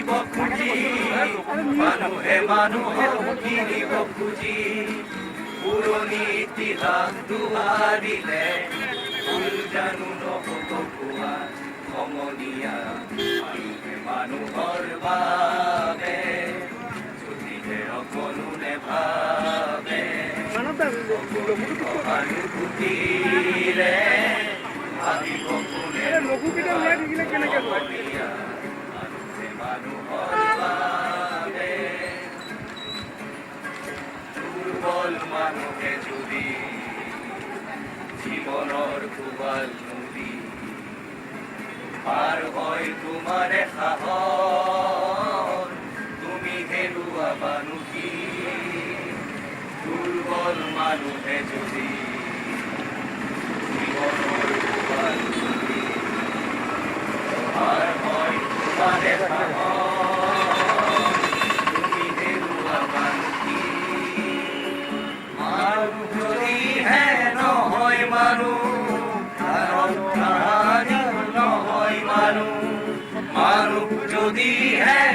থাকিব খুজি মানুহে মানুহক কিনিব খুজি পুৰণি ইতিহাস দুৱাৰিলে ভুল জানো নহ'ব কোৱা সমনীয়া মানুহে মানুহৰ বাবে যদিহে অকণো নেভাবে সহানুভূতিৰে ভাবিব কোনে সমনীয়া মানুহে মানুহৰ বাবে দুৰ্বল মানুহে যদি জীৱনৰ কোবাল নদী পাৰ হয় তোমাৰে সাহস তুমি হেৰুৱা মানুহি দুৰ্বল মানুহে যদি জীৱনৰ কোবাল নদী পাৰ হয় তোমাৰে সাহস তুমি হেৰুৱা মানুহি মানুহ যদিহে নহয় মানুহ মানুহ যদিহে